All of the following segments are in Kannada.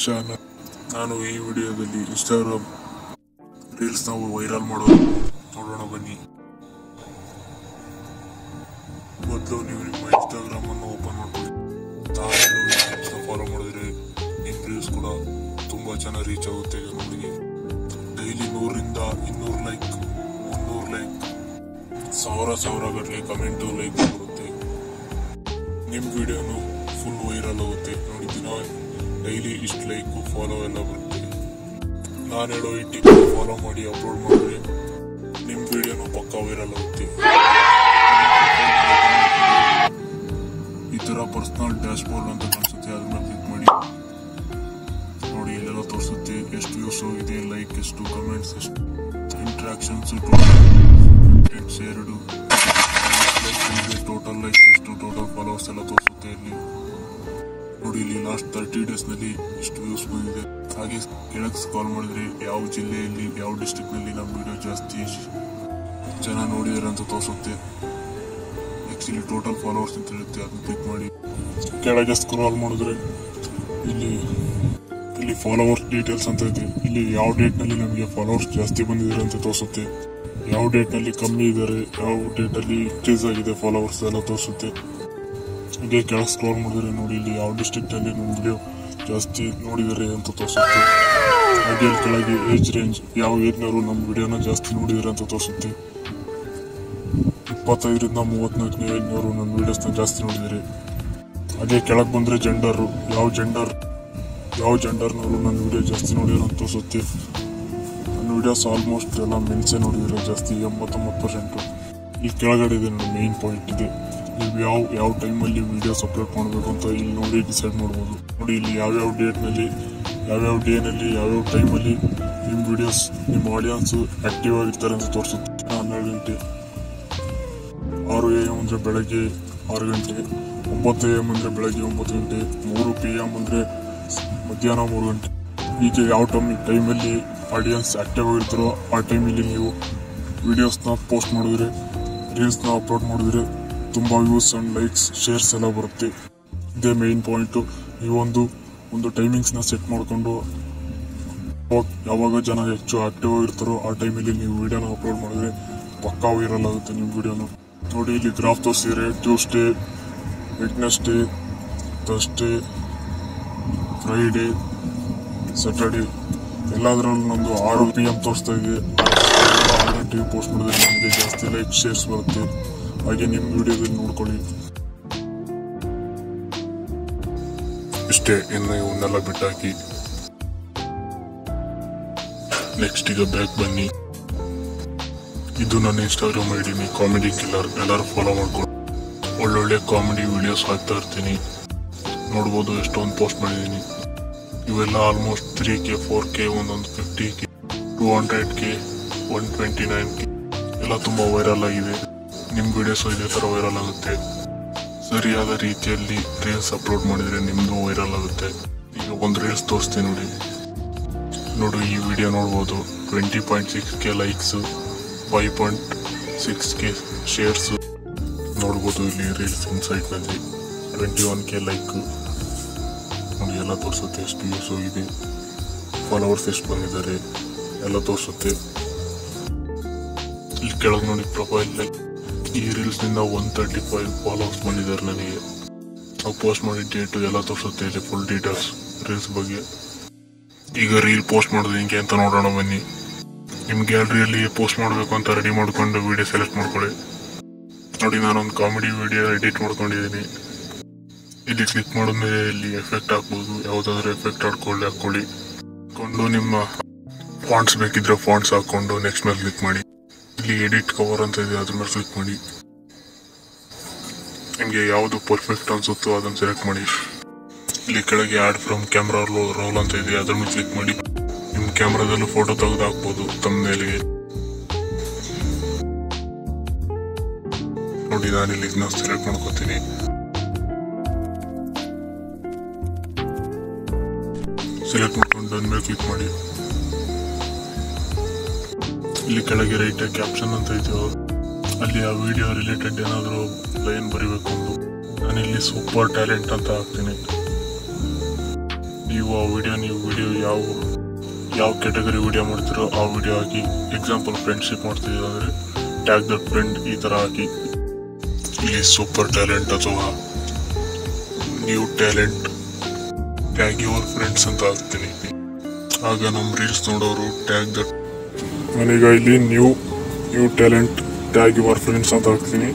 ಚಾನಲ್. ನಾನು ಈ ವಿಡಿಯೋದಲ್ಲಿ ಇನ್ಸ್ಟಾಗ್ರಾಮ್ ರೀಲ್ಸ್ ನಾವು ವೈರಲ್ ಮಾಡೋದು ನೋಡೋಣ ಬನ್ನಿ. ಮೊದಲು ನೀವು ನಿಮ್ಮ ಇನ್ಸ್ಟಾಗ್ರಾಮ್ ಅನ್ನು ಓಪನ್ ಮಾಡ್ಕೊಳ್ಳಿ. ತಾವು ಫಾಲೋ ಮಾಡಿದ್ರೆ ನಿಮ್ಮ ರೀಲ್ಸ್ ಕೂಡ ತುಂಬಾ ಚೆನ್ನಾಗಿ ರೀಚ್ ಆಗುತ್ತೆ ಜನರಿಗೆ. ಡೈಲಿ 100ರಿಂದ 200 ಲೈಕ್, 300 ಲೈಕ್, ಸಾವಿರ ಗಟ್ಟಲೆ ಕಮೆಂಟು ಲೈಕ್ ಬರುತ್ತೆ. ನಿಮ್ಮ ವಿಡಿಯೋನು ಫುಲ್ ವೈರಲ್ ಆಗುತ್ತೆ. ನೋಡಿ, ದಿನ ಡೈಲಿ ಇಷ್ಟು ಲೈಕು ಫಾಲೋ ಎಲ್ಲ ಬರುತ್ತೆ. ನಾನು ಹೇಳೋ ಈ ಟಿಪ್ ಫಾಲೋ ಮಾಡಿ ಅಪ್ಲೋಡ್ ಮಾಡಿದ್ರೆ ನಿಮ್ಮ ವಿಡಿಯೋನು ಪಕ್ಕಾ ವೈರಲ್ ಆಗುತ್ತೆ. ಈ ತರ ಪರ್ಸನಲ್ ಡ್ಯಾಶ್ ಬೋರ್ಡ್ ಅಂತ ಕಾಣಿಸುತ್ತೆ, ಅದ್ರ ಮೇಲೆ ಕ್ಲಿಕ್ ಮಾಡಿ. ನೋಡಿ, ಇಲ್ಲೆಲ್ಲ ತೋರಿಸುತ್ತೆ ಎಷ್ಟು ವ್ಯೂಸ್ ಹೋಗಿದೆ, ಲೈಕ್ ಎಷ್ಟು, ಕಮೆಂಟ್ಸ್ ಎಷ್ಟು, ಇಂಟ್ರಾಕ್ಷನ್ಸ್, ಶೇರ್ಡ್, ಟೋಟಲ್ ಲೈಕ್ಸ್ ಎಷ್ಟು, ಟೋಟಲ್ ಫಾಲೋವರ್ಸ್ ಎಲ್ಲ ತೋರಿಸುತ್ತೆ. ಇಲ್ಲಿ ನೋಡಿ, ಇಲ್ಲಿ ಲಾಸ್ಟ್ 30 days ನಲ್ಲಿ ಎಷ್ಟು ವ್ಯೂಸ್ ಬಂದಿದೆ. ಹಾಗೆ ಕೆಳಗೆ ಸ್ಕ್ರಾಲ್ ಮಾಡಿದ್ರೆ ಯಾವ ಜಿಲ್ಲೆಯಲ್ಲಿ, ಯಾವ ಡಿಸ್ಟ್ರಿಕ್ಟ್ ನಲ್ಲಿ ನಮ್ಮ ವಿಡಿಯೋ ಜಾಸ್ತಿ ಜನ ನೋಡಿದಾರೆ ಅಂತ ತೋರಿಸುತ್ತೆ. ಆಕ್ಚುಲಿ ಟೋಟಲ್ ಫಾಲೋವರ್ಸ್ ಅಂತ ಇರುತ್ತೆ, ಅದನ್ನ ಕ್ಲಿಕ್ ಮಾಡಿ. ಕೆಳಗೆ ಸ್ಕ್ರಾಲ್ ಮಾಡಿದ್ರೆ ಇಲ್ಲಿ ಫಾಲೋವರ್ಸ್ ಡೀಟೇಲ್ಸ್ ಅಂತ ಇದೆ. ಇಲ್ಲಿ ಯಾವ ಡೇಟ್ ನಲ್ಲಿ ನಮಗೆ ಫಾಲೋವರ್ಸ್ ಜಾಸ್ತಿ ಬಂದಿದ್ದಾರೆ ಅಂತ ತೋರಿಸುತ್ತೆ, ಯಾವ ಡೇಟ್ ನಲ್ಲಿ ಕಮ್ಮಿ ಇದ್ದಾರೆ, ಯಾವ ಡೇಟ್ ಅಲ್ಲಿ ಇನ್ಕ್ರೀಸ್ ಆಗಿದೆ ಫಾಲೋವರ್ಸ್ ಎಲ್ಲ ತೋರಿಸುತ್ತೆ. ಹಾಗೆ ಕೆಳಗೆ ಸ್ಕ್ರಾಲ್ ಮಾಡಿದ್ರೆ ನೋಡಿ, ಇಲ್ಲಿ ಯಾವ ಡಿಸ್ಟ್ರಿಕ್ಟ್ ಅಲ್ಲಿ ನಮ್ಮ ವಿಡಿಯೋ ಜಾಸ್ತಿ ನೋಡಿದ್ದಾರೆ ಅಂತ ತೋರಿಸುತ್ತೆ. ಹಾಗೆ ಕೆಳಗೆ ಏಜ್ ರೇಂಜ್, ಯಾವ ಏಜ್ನವರು ನಮ್ಮ ವಿಡಿಯೋನ ಜಾಸ್ತಿ ನೋಡಿದ್ದಾರೆ ಅಂತ ತೋರಿಸುತ್ತೆ. 25ರಿಂದ 34ನೇ ಏಜ್ನವರು ನನ್ನ ವಿಡಿಯೋಸ್ನ ಜಾಸ್ತಿ ನೋಡಿದ್ದಾರೆ. ಹಾಗೆ ಕೆಳಗೆ ಬಂದ್ರೆ ಜೆಂಡರ್, ಯಾವ ಜೆಂಡರ್ನವರು ನನ್ನ ವಿಡಿಯೋ ಜಾಸ್ತಿ ನೋಡಿದ್ರು ಅಂತ ತೋರಿಸುತ್ತೆ. ನನ್ನ ವಿಡಿಯೋಸ್ ಆಲ್ಮೋಸ್ಟ್ ಎಲ್ಲ ಮೆನ್ಸೇ ನೋಡಿದ್ದಾರೆ ಜಾಸ್ತಿ, 89%. ಈ ಕೆಳಗಡೆ ಇದೆ ನನ್ನ ಮೇನ್ ಪಾಯಿಂಟ್ ಇದೆ. ನೀವು ಯಾವ ಟೈಮಲ್ಲಿ ವಿಡಿಯೋಸ್ ಅಪ್ಲೋಡ್ ಮಾಡಬೇಕು ಅಂತ ಇಲ್ಲಿ ನೋಡಿ ಡಿಸೈಡ್ ಮಾಡ್ಬೋದು. ನೋಡಿ, ಇಲ್ಲಿ ಯಾವ್ಯಾವ ಡೇಟ್ನಲ್ಲಿ, ಯಾವ್ಯಾವ ಡೇನಲ್ಲಿ, ಯಾವ್ಯಾವ ಟೈಮಲ್ಲಿ ನಿಮ್ಮ ವಿಡಿಯೋಸ್, ನಿಮ್ಮ ಆಡಿಯನ್ಸು ಆಕ್ಟಿವ್ ಆಗಿರ್ತಾರೆ ಅಂತ ತೋರಿಸುತ್ತೆ. 12 ಗಂಟೆ, 6 AM ಅಂದರೆ ಬೆಳಗ್ಗೆ 6 ಗಂಟೆ, 9 AM ಅಂದರೆ ಬೆಳಗ್ಗೆ 9 ಗಂಟೆ, 3 PM ಅಂದರೆ ಮಧ್ಯಾಹ್ನ 3 ಗಂಟೆ. ಹೀಗೆ ಯಾವ ಟೈಮಲ್ಲಿ ಆಡಿಯನ್ಸ್ ಆಕ್ಟಿವ್ ಆಗಿರ್ತಾರೋ ಆ ಟೈಮಲ್ಲಿ ನೀವು ವಿಡಿಯೋಸ್ನ ಪೋಸ್ಟ್ ಮಾಡಿದ್ರೆ, ರೀಲ್ಸ್ನ ಅಪ್ಲೋಡ್ ಮಾಡಿದ್ರೆ ತುಂಬ ವ್ಯೂಸ್ ಆ್ಯಂಡ್ ಲೈಕ್ಸ್, ಶೇರ್ಸ್ ಎಲ್ಲ ಬರುತ್ತೆ. ಇದೇ ಮೇನ್ ಪಾಯಿಂಟು. ನೀವೊಂದು ಟೈಮಿಂಗ್ಸ್ನ ಸೆಟ್ ಮಾಡಿಕೊಂಡು ಯಾವಾಗ ಜನ ಹೆಚ್ಚು ಆಕ್ಟಿವ್ ಆಗಿರ್ತಾರೋ ಆ ಟೈಮಲ್ಲಿ ನೀವು ವಿಡಿಯೋನ ಅಪ್ಲೋಡ್ ಮಾಡಿದ್ರೆ ಪಕ್ಕಾ ವೈರಲ್ ಆಗುತ್ತೆ ನಿಮ್ಮ ವಿಡಿಯೋನು. ನೋಡಿ, ಇಲ್ಲಿ ಗ್ರಾಫ್ ತೋರಿಸಿದ್ರೆ Tuesday, Wednesday, Thursday, Friday, Saturday ಎಲ್ಲದರಲ್ಲೂ ನಮ್ಮದು 6 PM ತೋರಿಸ್ತಾ ಇದೆ. 6 ಗಂಟೆಗೆ ಪೋಸ್ಟ್ ಮಾಡಿದ್ರೆ ನಮಗೆ ಜಾಸ್ತಿ ಲೈಕ್, ಶೇರ್ಸ್ ಬರುತ್ತೆ. ಹಾಗೆ ನಿಮ್ಮ ವಿಡಿಯೋದಲ್ಲಿ ನೋಡ್ಕೊಳ್ಳಿ. ಇಷ್ಟೇ, ಇನ್ನು ಇವನ್ನೆಲ್ಲ ಬಿಟ್ಟಾಕಿ ನೆಕ್ಸ್ಟ್ ಈಗ ಬ್ಯಾಕ್ ಬನ್ನಿ. ಇದು ನನ್ನ ಇನ್ಸ್ಟಾಗ್ರಾಮ್ ID, ಕಾಮಿಡಿ ಕಿಲ್ಲರ್. ಎಲ್ಲರೂ ಫಾಲೋ ಮಾಡ್ಕೊಂಡು ಒಳ್ಳೊಳ್ಳೆ ಕಾಮಿಡಿ ವಿಡಿಯೋಸ್ ಹಾಕ್ತಾ ಇರ್ತೀನಿ. ನೋಡ್ಬೋದು ಎಷ್ಟೊಂದು ಪೋಸ್ಟ್ ಮಾಡಿದ್ದೀನಿ. ಇವೆಲ್ಲ ಆಲ್ಮೋಸ್ಟ್ 3K, 4K, ಒಂದೊಂದು 50K, 200K, 129K ಎಲ್ಲ ತುಂಬ ವೈರಲ್ ಆಗಿದೆ. ನಿಮ್ಮ ವಿಡಿಯೋಸ್ ಇದೇ ಥರ ವೈರಲ್ ಆಗುತ್ತೆ. ಸರಿಯಾದ ರೀತಿಯಲ್ಲಿ ರೀಲ್ಸ್ ಅಪ್ಲೋಡ್ ಮಾಡಿದರೆ ನಿಮ್ಮದು ವೈರಲ್ ಆಗುತ್ತೆ. ಈಗ ಒಂದು ರೀಲ್ಸ್ ತೋರಿಸ್ತೀನಿ ನೋಡಿ. ಈ ವಿಡಿಯೋ ನೋಡ್ಬೋದು. 20.6K ಲೈಕ್ಸು, 5.6K ಶೇರ್ಸು ನೋಡ್ಬೋದು. ಇಲ್ಲಿ ರೀಲ್ಸ್ ಇನ್ಸೈಟ್ನಲ್ಲಿ 21K ಲೈಕು ನೋಡಿ, ಎಲ್ಲ ತೋರಿಸುತ್ತೆ. ಎಷ್ಟು ವ್ಯೂಸ್ ಹೋಗಿದೆ, ಫಾಲೋವರ್ಸ್ ಎಷ್ಟು ಬಂದಿದ್ದಾರೆ ಎಲ್ಲ ತೋರಿಸುತ್ತೆ. ಇಲ್ಲಿ ಕೆಳಗೆ ನೋಡಿ ಪ್ರೊಫೈಲ್ ಲೈಕ್. ಈ ರೀಲ್ಸ್ನಿಂದ 135 ಫಾಲೋವರ್ಸ್ ಬಂದಿದ್ದಾರೆ ನನಗೆ. ನಾವು ಪೋಸ್ಟ್ ಮಾಡಿದ ಡೇಟು ಎಲ್ಲ ತೋರಿಸುತ್ತೆ ಇಲ್ಲಿ, ಫುಲ್ ಡೀಟೇಲ್ಸ್ ರೀಲ್ಸ್ ಬಗ್ಗೆ. ಈಗ ರೀಲ್ ಪೋಸ್ಟ್ ಮಾಡೋದು ಹಿಂಗೆ ಅಂತ ನೋಡೋಣ ಬನ್ನಿ. ನಿಮ್ಮ ಗ್ಯಾಲರಿಯಲ್ಲಿ ಪೋಸ್ಟ್ ಮಾಡಬೇಕು ಅಂತ ರೆಡಿ ಮಾಡ್ಕೊಂಡು ವಿಡಿಯೋ ಸೆಲೆಕ್ಟ್ ಮಾಡ್ಕೊಳ್ಳಿ. ನೋಡಿ, ನಾನೊಂದು ಕಾಮಿಡಿ ವಿಡಿಯೋ ಎಡಿಟ್ ಮಾಡ್ಕೊಂಡಿದ್ದೀನಿ. ಇಲ್ಲಿ ಕ್ಲಿಕ್ ಮಾಡಿದ್ಮೇಲೆ ಇಲ್ಲಿ ಎಫೆಕ್ಟ್ ಹಾಕ್ಬೋದು. ಯಾವುದಾದ್ರೂ ಎಫೆಕ್ಟ್ ಹಾಕ್ಕೊಳ್ಳಿ. ನಿಮ್ಮ ಫಾಂಟ್ಸ್ ಬೇಕಿದ್ರೆ ಫಾಂಟ್ಸ್ ಹಾಕೊಂಡು ನೆಕ್ಸ್ಟ್ ಮೇಲೆ ಕ್ಲಿಕ್ ಮಾಡಿ. ಇಲ್ಲಿ ಎಡಿಟ್ ಕವರ್ ಅಂತ ಇದೆ, ಅದ್ರ ಮೇಲೆ ಕ್ಲಿಕ್ ಮಾಡಿ. ನಿಮಗೆ ಯಾವುದು ಪರ್ಫೆಕ್ಟ್ ಅನ್ಸುತ್ತೋ ಅದನ್ನು ಸೆಲೆಕ್ಟ್ ಮಾಡಿ. ಇಲ್ಲಿ ಕೆಳಗೆ ಆಡ್ ಫ್ರಮ್ ಕ್ಯಾಮ್ರಾ ರೋಲ್ ಅಂತ ಇದೆ, ಅದ್ರ ಮೇಲೆ ಕ್ಲಿಕ್ ಮಾಡಿ. ನಿಮ್ಮ ಕ್ಯಾಮ್ರಾದಲ್ಲೂ ಫೋಟೋ ತೆಗೆದು ಹಾಕ್ಬೋದು ತಮ್ಮನೇಲಿಗೆ. ನೋಡಿ, ನಾನಿಲ್ಲಿ ಇದನ್ನ ಸೆಲೆಕ್ಟ್ ಮಾಡ್ಕೋತೀನಿ. ಸೆಲೆಕ್ಟ್ ಮಾಡ್ಕೊಂಡು ಅಂದ್ಮೇಲೆ ಕ್ಲಿಕ್ ಮಾಡಿ. ಇಲ್ಲಿ ಕೆಳಗೆ ರೈಟ್ ಕ್ಯಾಪ್ಷನ್ ಅಂತ ಇದೆಯೋ ಅಲ್ಲಿ ಆ ವಿಡಿಯೋ ರಿಲೇಟೆಡ್ ಏನಾದರೂ ಲೈನ್ ಬರೀಬೇಕು. ನಾನಿಲ್ಲಿ ಸೂಪರ್ ಟ್ಯಾಲೆಂಟ್ ಅಂತ ಹಾಕ್ತೀನಿ. ನೀವು ವಿಡಿಯೋ ಯಾವ ಕ್ಯಾಟಗರಿ ವಿಡಿಯೋ ಮಾಡ್ತೀರೋ ಆ ವಿಡಿಯೋ ಹಾಕಿ. ಎಕ್ಸಾಂಪಲ್ ಫ್ರೆಂಡ್ಶಿಪ್ ಮಾಡ್ತಿದ್ದೀರ ಅಂದರೆ ಟ್ಯಾಗ್ ದಟ್ ಫ್ರೆಂಡ್ ಈ ಥರ ಹಾಕಿ. ಇಲ್ಲಿ ಸೂಪರ್ ಟ್ಯಾಲೆಂಟ್ ಅಥವಾ new talent tag your friends ಅಂತ ಹಾಕ್ತೀನಿ. ಆಗ ನಮ್ಮ ರೀಲ್ಸ್ ನೋಡೋರು ಟ್ಯಾಗ್ ದಟ್. ನಾನೀಗ ಇಲ್ಲಿ new talent tag your friends ಅಂತ ಹಾಕ್ತೀನಿ.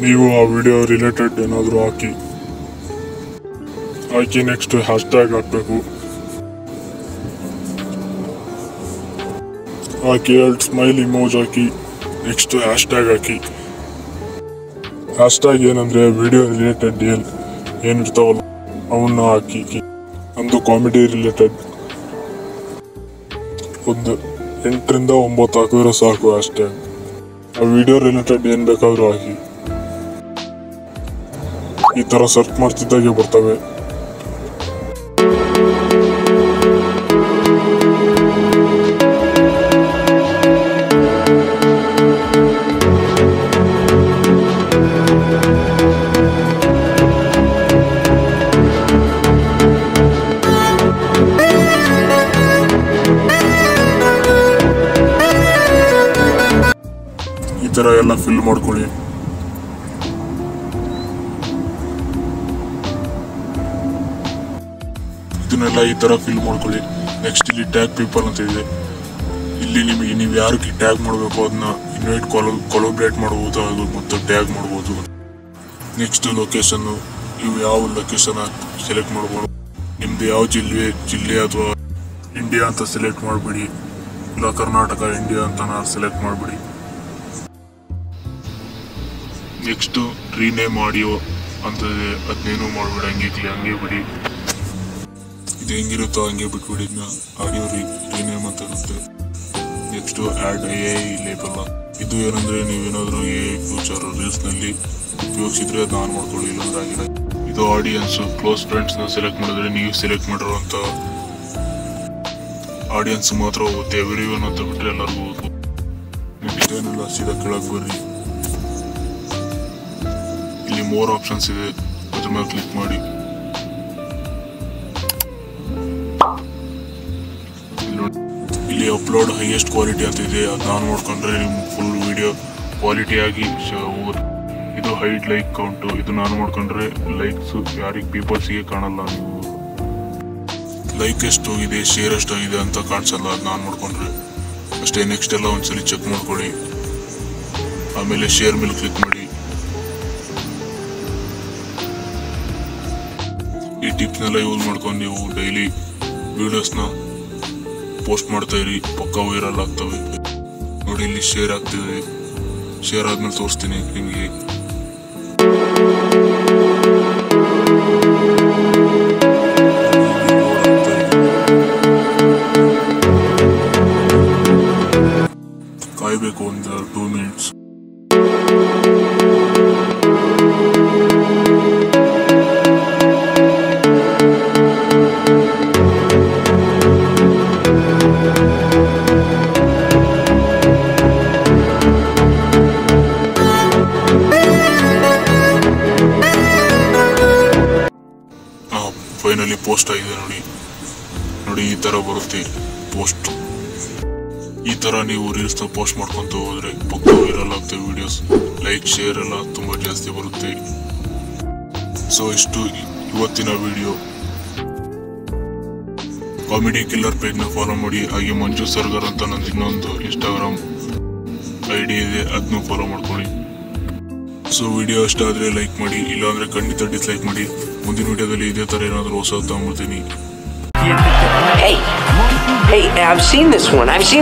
ನೀವು ಆ ವಿಡಿಯೋ ರಿಲೇಟೆಡ್ ಏನಾದರೂ ಹಾಕಿ ನೆಕ್ಸ್ಟ್ ಹ್ಯಾಶ್ ಟ್ಯಾಗ್ ಹಾಕಬೇಕು. ಹಾಕಿ 2 ಸ್ಮೈಲ್ ಇಮೋಜ್ ಹಾಕಿ. ನೆಕ್ಸ್ಟ್ ಹ್ಯಾಶ್ ಟ್ಯಾಗ್ ಹಾಕಿ. ಹ್ಯಾಶ್ ಟ್ಯಾಗ್ ಏನಂದ್ರೆ ವಿಡಿಯೋ ರಿಲೇಟೆಡ್ ಏನಿರ್ತಾವಲ್ಲ ಅವನ್ನ ಹಾಕಿ. ಒಂದು ಕಾಮಿಡಿ ರಿಲೇಟೆಡ್ ಒಂದು 8 ರಿಂದ 9 ಹಾಕಿದ್ರೆ ಸಾಕು. ಹ್ಯಾಶ್ ಟ್ಯಾಗ್ ಆ ವಿಡಿಯೋ ರಿಲೇಟೆಡ್ ಏನ್ ಬೇಕಾದ್ರೂ ಹಾಕಿ. ಈ ತರ ಸರ್ಚ್ ಮಾಡ್ತಿದ್ದಾಗೆ ಬರ್ತವೆ. ಈ ತರ ಎಲ್ಲ ಫಿಲ್ ಮಾಡ್ಕೊಳ್ಳಿ. ಇದನ್ನೆಲ್ಲ ಈ ತರ ಫಿಲ್ ಮಾಡ್ಕೊಳ್ಳಿ. ನೆಕ್ಸ್ಟ್ ಇಲ್ಲಿ ಟ್ಯಾಗ್ ಪೀಪಲ್ ಅಂತ ಇದೆ. ಇಲ್ಲಿ ನಿಮಗೆ ನೀವು ಯಾರಿಗೆ ಟ್ಯಾಗ್ ಮಾಡಬೇಕು ಅದನ್ನ ಇನ್ವೈಟ್ ಕೊಲಾಬ್ರೇಟ್ ಮಾಡಬಹುದು, ಅದು ಮತ್ತು ಟ್ಯಾಗ್ ಮಾಡಬಹುದು. ನೆಕ್ಸ್ಟ್ ಲೊಕೇಶನ್, ನೀವು ಯಾವ ಲೊಕೇಶನ್ ಸೆಲೆಕ್ಟ್ ಮಾಡ್ಬೋದು. ನಿಮ್ದು ಯಾವ ಜಿಲ್ಲೆ ಅಥವಾ ಇಂಡಿಯಾ ಅಂತ ಸೆಲೆಕ್ಟ್ ಮಾಡಬೇಡಿ. ಇಲ್ಲ ಕರ್ನಾಟಕ ಇಂಡಿಯಾ ಅಂತ ಸೆಲೆಕ್ಟ್ ಮಾಡಬೇಡಿ. ನೆಕ್ಸ್ಟ್ ರೀನೇಮ್ ಆಡಿಯೋ ಅಂತ ಇದೆ. ಅದನ್ನೇನು ಮಾಡಬೇಡಿ, ಹಂಗೆ ಬಿಡಿ. ಇದು ಹೆಂಗಿರುತ್ತೋ ಹಂಗೆ ಬಿಟ್ಬಿಡಿ. ಆಡಿಯೋ ರೀನೇಮ್ ಅಂತ ಇರುತ್ತೆ. Next add AI label. ಇದು ಏನಂದ್ರೆ ನೀವೇನಾದ್ರೂ AI ಫ್ಯೂಚರ್ ರೀಲ್ಸ್ ನಲ್ಲಿ ಉಪಯೋಗಿಸಿದ್ರೆ ಅದನ್ನ ಆನ್ ಮಾಡ್ಕೊಳ್ಳಿ, ಇಲ್ಲಾಂದ್ರೆ ಆಗಿಲ್ಲ. ಇದು ಆಡಿಯನ್ಸ್ ಕ್ಲೋಸ್ ಫ್ರೆಂಡ್ಸ್ ನ ಸೆಲೆಕ್ಟ್ ಮಾಡಿದ್ರೆ ನೀವು ಸೆಲೆಕ್ಟ್ ಮಾಡಿರುವಂತ ಆಡಿಯನ್ಸ್ ಮಾತ್ರ ಹೋಗುತ್ತೆ. ಎವ್ರಿವನ್ ಅಂತ ಬಿಟ್ರೆ ಎಲ್ಲರಿಗೂ ಹೋಗುತ್ತೆ. ನೆಕ್ಸ್ಟ್ ಏನೆಲ್ಲ ಸೀದಾ ಕೆಳಗೆ ಬರ್ರಿ. ಇಲ್ಲಿ ಮೋರ್ ಆಪ್ಷನ್ಸ್ ಇದೆ, ಅದ್ರ ಮೇಲೆ ಕ್ಲಿಕ್ ಮಾಡಿ. ಇಲ್ಲಿ ಅಪ್ಲೋಡ್ ಹೈಯೆಸ್ಟ್ ಕ್ವಾಲಿಟಿ ಅಂತ ಇದೆ. ಅದನ್ನ ಆನ್ ಮಾಡ್ಕೊಂಡ್ರೆ ನಿಮ್ಗೆ ಫುಲ್ ವಿಡಿಯೋ ಕ್ವಾಲಿಟಿ ಆಗಿ ಹೋಗುತ್ತೆ. ಇದು ಹೈಡ್ ಲೈಕ್ ಕೌಂಟು. ಇದನ್ನ ಆನ್ ಮಾಡ್ಕೊಂಡ್ರೆ ಲೈಕ್ಸ್ ಯಾರಿಗೆ ಪೀಪಲ್ಸ್ಗೆ ಕಾಣಲ್ಲ. ನೀವು ಲೈಕ್ ಎಷ್ಟು ಹೋಗಿದೆ, ಶೇರ್ ಎಷ್ಟಾಗಿದೆ ಅಂತ ಕಾಣಿಸಲ್ಲ ಅದನ್ನ ಆನ್ ಮಾಡ್ಕೊಂಡ್ರೆ ಅಷ್ಟೇ. ನೆಕ್ಸ್ಟ್ ಎಲ್ಲ ಒಂದ್ಸಲಿ ಚೆಕ್ ಮಾಡ್ಕೊಳ್ಳಿ. ಆಮೇಲೆ ಶೇರ್ ಮೇಲೆ ಕ್ಲಿಕ್ ಮಾಡಿ. ಈ ಟಿಪ್ಸ್ನೆಲ್ಲ ಯೂಸ್ ಮಾಡ್ಕೊಂಡು ನೀವು ಡೈಲಿ ವಿಡಿಯೋಸ್ನ ಪೋಸ್ಟ್ ಮಾಡ್ತಾ ಇರಿ, ಪಕ್ಕ ವೈರಲ್ ಆಗ್ತವೆ. ನೋಡಿ ಇಲ್ಲಿ ಶೇರ್ ಆಗ್ತಿದೆ. ಶೇರ್ ಆದ್ಮೇಲೆ ತೋರಿಸ್ತೀನಿ ನಿಮಗೆ. ಕಾಯ್ಬೇಕು ಒಂದು 2 ಮಿನಿಟ್ಸ್. ಫೈನಲಿ ಪೋಸ್ಟ್ ಆಗಿದೆ. ನೋಡಿ ಈ ತರ ಬರುತ್ತೆ ಪೋಸ್ಟ್. ಈ ತರ ನೀವು ರೀಲ್ಸ್ ನ ಪೋಸ್ಟ್ ಮಾಡ್ಕೊಂತ ಹೋದ್ರೆ ಪಕ್ಕ ವೈರಲ್ ಆಗ್ತವೆ ವಿಡಿಯೋಸ್. ಲೈಕ್ ಶೇರ್ ಎಲ್ಲ ತುಂಬಾ ಜಾಸ್ತಿ ಬರುತ್ತೆ. ಸೊ ಇಷ್ಟು ಇವತ್ತಿನ ವಿಡಿಯೋ. ಕಾಮಿಡಿ ಕಿಲ್ಲರ್ ಪೇಜ್ ನ ಫಾಲೋ ಮಾಡಿ. ಹಾಗೆ ಮಂಜು ಸರ್ಗರ್ ಅಂತ ನಂದು ಇನ್ನೊಂದು ಇನ್ಸ್ಟಾಗ್ರಾಮ್ ID ಇದೆ, ಅದನ್ನು ಫಾಲೋ ಮಾಡ್ಕೊಳ್ಳಿ. ಸೊ ವಿಡಿಯೋ ಇಷ್ಟ ಆದ್ರೆ ಲೈಕ್ ಮಾಡಿ, ಇಲ್ಲಾಂದ್ರೆ ಖಂಡಿತ ಡಿಸ್ಲೈಕ್ ಮಾಡಿ. ಮುಂದಿನ ವಿಡಿಯೋದಲ್ಲಿ ಇದೇ ತರ ಏನಾದರೂ ಹೊಸದು ತಗೊಂಡ್ಬರ್ತೀನಿ. Hey, I've seen this one. This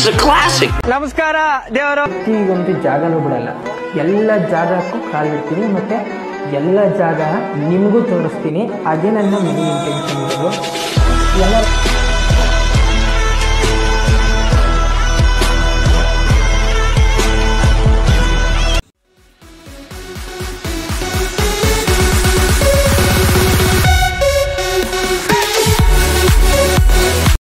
is a classic. ನಮಸ್ಕಾರ ದೇವರು. ಈಗಂತೂ ಜಾಗನೂ ಬಿಡಲ್ಲ. ಎಲ್ಲ ಜಾಗಕ್ಕೂ ಕಾಲಿಡ್ತೀನಿ, ಮತ್ತೆ ಎಲ್ಲ ಜಾಗ ನಿಮಗೂ ತೋರಿಸ್ತೀನಿ. ಅದೇ ನನ್ನ ಮೇನ್ ಇಂಟೆನ್ಷನ್ ಇರೋದು. ಎಲ್ಲ